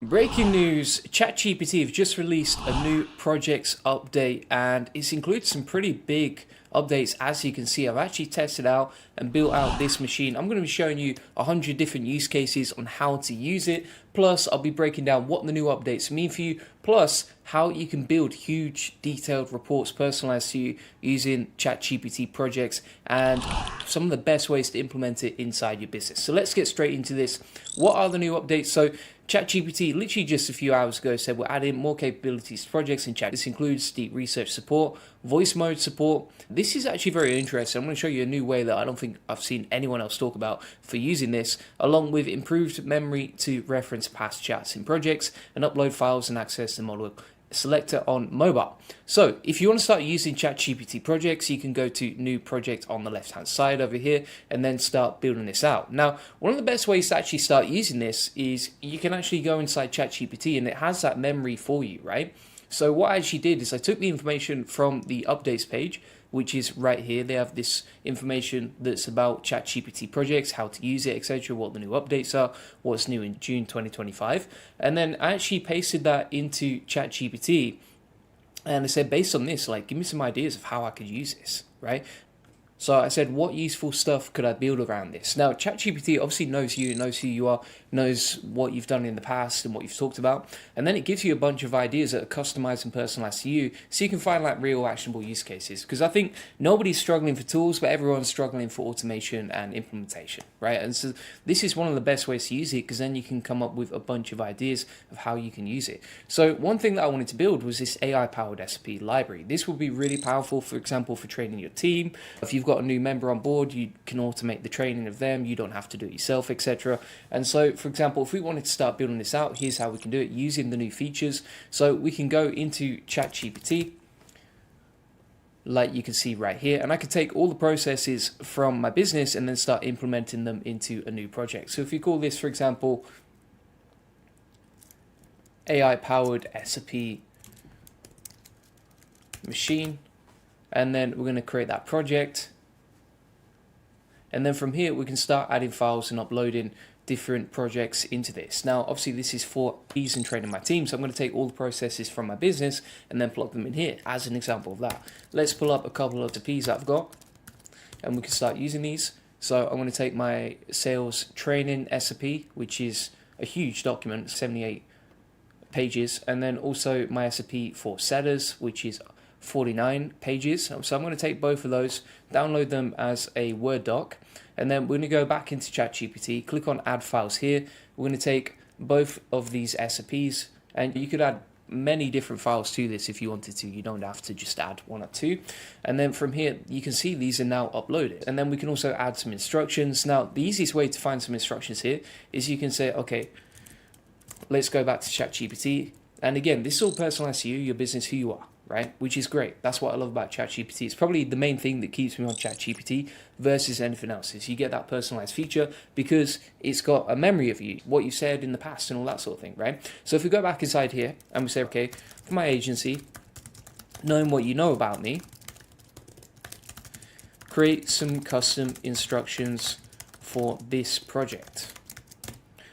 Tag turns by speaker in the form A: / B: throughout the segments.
A: Breaking news, ChatGPT have just released a new projects update and it's included some pretty big updates. As you can see, I've actually tested out and built out this machine. I'm going to be showing you 100 different use cases on how to use it. Plus, I'll be breaking down what the new updates mean for you, plus how you can build huge detailed reports personalized to you using ChatGPT projects and some of the best ways to implement it inside your business. So let's get straight into this. What are the new updates? So ChatGPT literally just a few hours ago said we're adding more capabilities to projects in chat. This includes deep research support, voice mode support. This is actually very interesting. I'm going to show you a new way that I don't think I've seen anyone else talk about for using this, along with improved memory to reference past chats in projects and upload files and access the model selector on mobile. So if you want to start using ChatGPT projects, you can go to new project on the left hand side over here and then start building this out. Now, one of the best ways to actually start using this is you can actually go inside ChatGPT and it has that memory for you, right? So what I actually did is I took the information from the updates page, which is right here. They have this information that's about ChatGPT projects, how to use it, etc., what the new updates are, what's new in June 2025. And then I actually pasted that into ChatGPT and I said, based on this, like, give me some ideas of how I could use this, right? So I said, what useful stuff could I build around this? Now, ChatGPT obviously knows you, knows who you are, knows what you've done in the past and what you've talked about. And then it gives you a bunch of ideas that are customized and personalized to you so you can find like real actionable use cases. Because I think nobody's struggling for tools, but everyone's struggling for automation and implementation, right? And so this is one of the best ways to use it because then you can come up with a bunch of ideas of how you can use it. So one thing that I wanted to build was this AI-powered SOP library. This will be really powerful, for example, for training your team. If you've got a new member on board, you can automate the training of them. You don't have to do it yourself, etc. And so, for example, if we wanted to start building this out, here's how we can do it using the new features. So we can go into ChatGPT, like you can see right here, and I could take all the processes from my business and then start implementing them into a new project. So if you call this, for example, AI-powered SOP machine, and then we're going to create that project. And then from here, we can start adding files and uploading different projects into this. Now, obviously, this is for ease and training my team. So I'm going to take all the processes from my business and then plug them in here as an example of that. Let's pull up a couple of SOPs that I've got and we can start using these. So I'm going to take my sales training SOP, which is a huge document, 78 pages. And then also my SOP for sellers, which is 49 pages. So I'm going to take both of those, download them as a Word doc, and then we're going to go back into ChatGPT, click on add files here. We're going to take both of these SOPs, and you could add many different files to this if you wanted to. You don't have to just add one or two. And then from here, you can see these are now uploaded. And then we can also add some instructions. Now, the easiest way to find some instructions here is you can say, okay, let's go back to ChatGPT. And again, this is all personalized to you, your business, who you are, right? Which is great. That's what I love about ChatGPT. It's probably the main thing that keeps me on ChatGPT versus anything else is you get that personalized feature because it's got a memory of you, what you said in the past and all that sort of thing, right? So if we go back inside here and we say, okay, for my agency, knowing what you know about me, create some custom instructions for this project.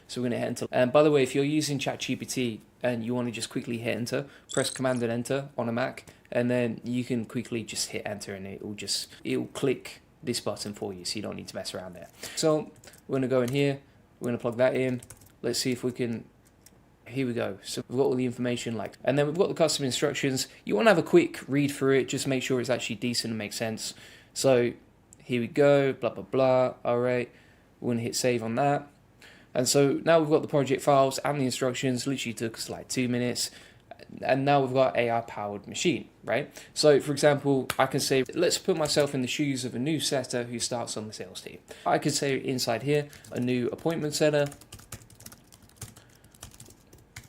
A: So we're going to hit enter. And by the way, if you're using ChatGPT and you want to just quickly hit enter, press Command and Enter on a Mac, and then you can quickly just hit enter and it'll click this button for you, so you don't need to mess around there. So we're going to go in here, we're going to plug that in. Let's see if we can, here we go. So we've got all the information and then we've got the custom instructions. You want to have a quick read through it, just make sure it's actually decent and makes sense. So here we go, blah, blah, blah. All right, we're going to hit save on that. And so now we've got the project files and the instructions. Literally took us like 2 minutes. And now we've got AI-powered machine, right? So for example, I can say, let's put myself in the shoes of a new setter who starts on the sales team. I could say inside here, a new appointment setter.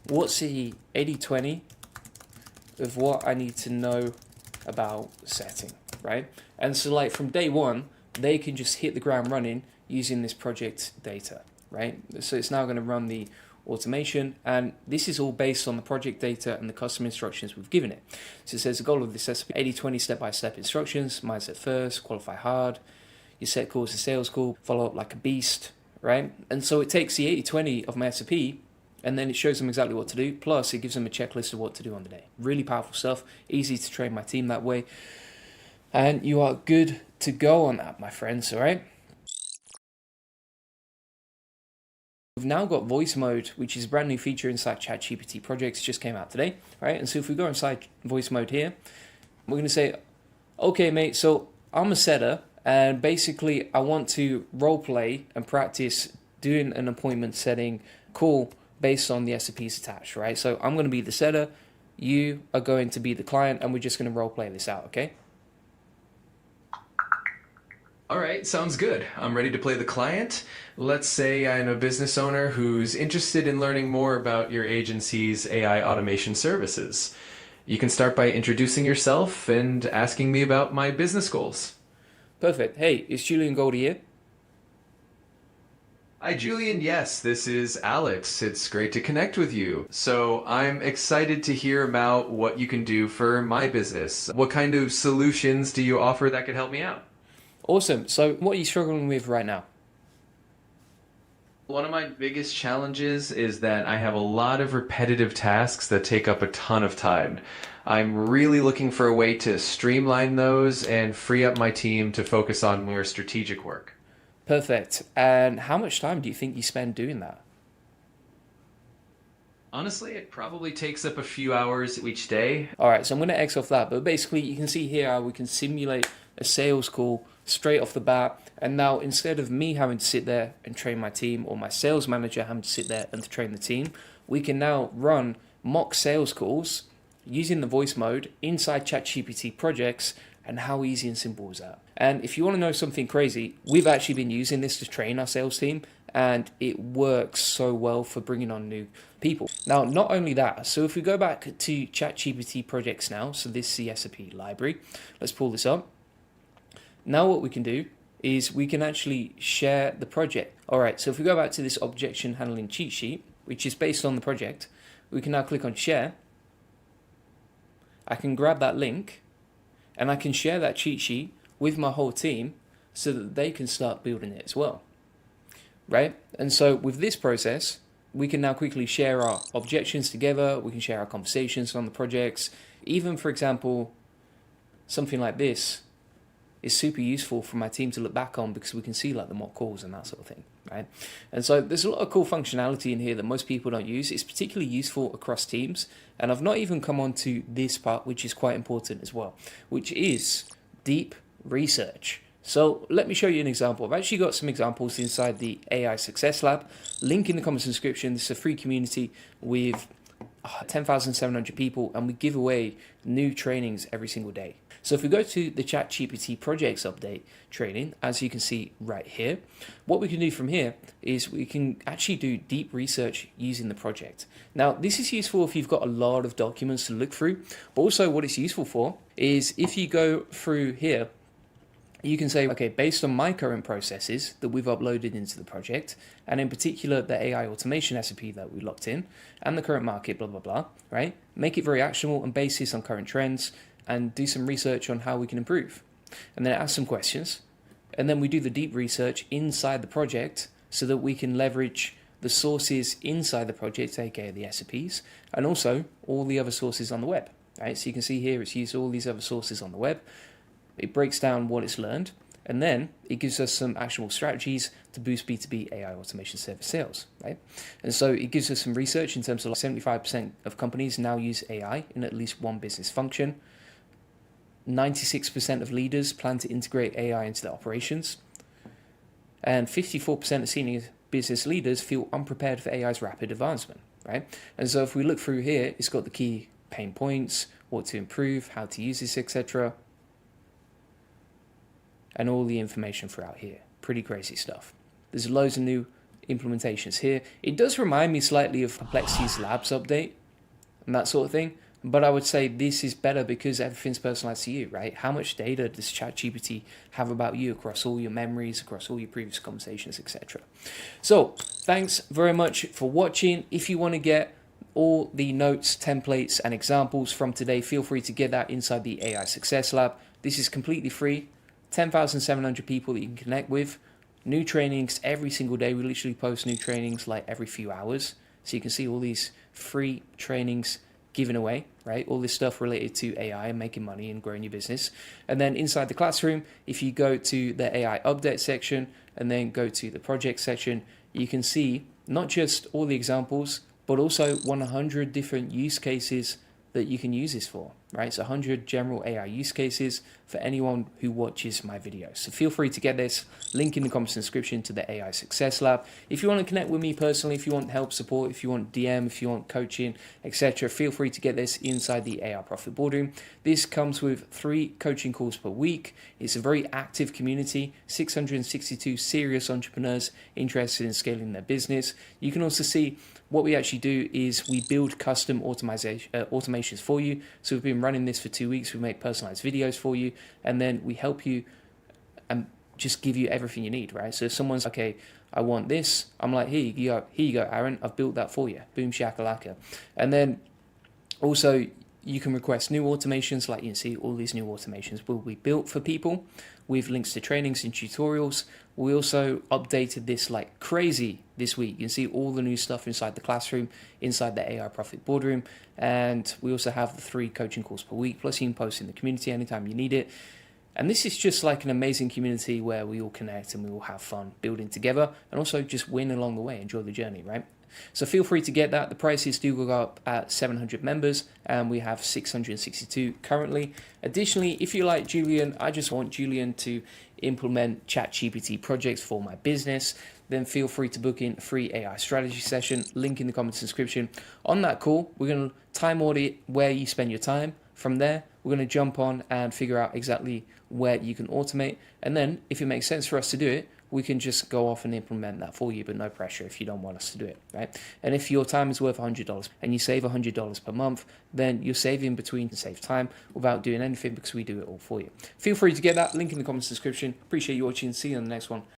A: What's the 80-20 of what I need to know about setting, right? And so like from day one, they can just hit the ground running using this project data, right? So it's now going to run the automation, and this is all based on the project data and the custom instructions we've given it. So it says the goal of this SOP, 80-20 step-by-step instructions, mindset first, qualify hard, your set call is a sales call, follow up like a beast, right? And so it takes the 80-20 of my SOP and then it shows them exactly what to do. Plus, it gives them a checklist of what to do on the day. Really powerful stuff. Easy to train my team that way. And you are good to go on that, my friends, all right? We've now got voice mode, which is a brand new feature inside ChatGPT Projects. Just came out today, right? And so if we go inside voice mode here, we're going to say, okay, mate, so I'm a setter, and basically I want to role play and practice doing an appointment setting call based on the SOPs attached, right? So I'm going to be the setter, you are going to be the client, and we're just going to role play this out, okay?
B: All right, sounds good. I'm ready to play the client. Let's say I'm a business owner who's interested in learning more about your agency's AI automation services. You can start by introducing yourself and asking me about my business goals.
A: Perfect. Hey, it's Julian Goldie here.
B: Hi, Julian. Yes, this is Alex. It's great to connect with you. So I'm excited to hear about what you can do for my business. What kind of solutions do you offer that could help me out?
A: Awesome. So what are you struggling with right now?
B: One of my biggest challenges is that I have a lot of repetitive tasks that take up a ton of time. I'm really looking for a way to streamline those and free up my team to focus on more strategic work.
A: Perfect. And how much time do you think you spend doing that?
B: Honestly, it probably takes up a few hours each day.
A: All right, so I'm going to X off that, but basically you can see here how we can simulate a sales call straight off the bat. And now instead of me having to sit there and train my team, or my sales manager having to sit there and to train the team, we can now run mock sales calls using the voice mode inside ChatGPT Projects. And how easy and simple is that? And if you want to know something crazy, we've actually been using this to train our sales team, and it works so well for bringing on new people. Now, not only that, so if we go back to ChatGPT Projects now, so this CSOP library, let's pull this up. Now what we can do is we can actually share the project. All right, so if we go back to this objection handling cheat sheet, which is based on the project, we can now click on share. I can grab that link and I can share that cheat sheet with my whole team so that they can start building it as well, right? And so with this process, we can now quickly share our objections together. We can share our conversations on the projects. Even, for example, something like this is super useful for my team to look back on because we can see like the mock calls and that sort of thing, right? And so there's a lot of cool functionality in here that most people don't use. It's particularly useful across teams. And I've not even come on to this part, which is quite important as well, which is deep research. So let me show you an example. I've actually got some examples inside the AI Success Lab. Link in the comments description. This is a free community with 10,700 people, and we give away new trainings every single day. So if we go to the ChatGPT Projects Update training, as you can see right here, what we can do from here is we can actually do deep research using the project. Now, this is useful if you've got a lot of documents to look through, but also what it's useful for is if you go through here, you can say, okay, based on my current processes that we've uploaded into the project, and in particular the AI automation SOP that we locked in, and the current market, blah, blah, blah, right? Make it very actionable and based on current trends, and do some research on how we can improve. And then ask some questions, and then we do the deep research inside the project so that we can leverage the sources inside the project, aka the SOPs, and also all the other sources on the web, right? So you can see here it's used all these other sources on the web. It breaks down what it's learned, and then it gives us some actionable strategies to boost B2B AI automation service sales, right? And so it gives us some research in terms of 75% of companies now use AI in at least one business function. 96% of leaders plan to integrate AI into their operations. And 54% of senior business leaders feel unprepared for AI's rapid advancement, right? And so if we look through here, it's got the key pain points, what to improve, how to use this, etc. And all the information throughout here. Pretty crazy stuff. There's loads of new implementations here. It does remind me slightly of Perplexity's Labs update and that sort of thing. But I would say this is better because everything's personalized to you, right? How much data does ChatGPT have about you across all your memories, across all your previous conversations, etc. So thanks very much for watching. If you want to get all the notes, templates, and examples from today, feel free to get that inside the AI Success Lab. This is completely free. 10,700 people that you can connect with. New trainings every single day. We literally post new trainings like every few hours. So you can see all these free trainings given away, right? All this stuff related to AI and making money and growing your business. And then inside the classroom, if you go to the AI update section and then go to the project section, you can see not just all the examples, but also 100 different use cases that you can use this for, right? So 100 general AI use cases for anyone who watches my videos. So feel free to get this, link in the comments description to the AI Success Lab. If you want to connect with me personally, if you want help, support, if you want DM, if you want coaching, etc., feel free to get this inside the AI Profit Boardroom. This comes with 3 coaching calls per week. It's a very active community, 662 serious entrepreneurs interested in scaling their business. You can also see what we actually do is we build custom automations for you. So we've been running this for 2 weeks. We make personalized videos for you, and then we help you and just give you everything you need, right? So if someone's okay, I want this, I'm like, here you go, Aaron, I've built that for you. Boom shakalaka. And then also you can request new automations. Like you can see, all these new automations will be built for people with links to trainings and tutorials. We also updated this like crazy this week. You can see all the new stuff inside the classroom, inside the AI Profit Boardroom. And we also have the 3 coaching calls per week. Plus you can post in the community anytime you need it. And this is just like an amazing community where we all connect and we all have fun building together and also just win along the way, enjoy the journey, right? So feel free to get that. The prices do go up at 700 members and we have 662 currently. Additionally, if you like Julian, I just want Julian to implement ChatGPT projects for my business, then feel free to book in a free AI strategy session, link in the comments description. On that call, we're going to time audit where you spend your time. From there, we're going to jump on and figure out exactly where you can automate. And then if it makes sense for us to do it, we can just go off and implement that for you, but no pressure if you don't want us to do it, right? And if your time is worth $100 and you save $100 per month, then you're saving between to save time without doing anything because we do it all for you. Feel free to get that link in the comments description. Appreciate you watching. See you on the next one.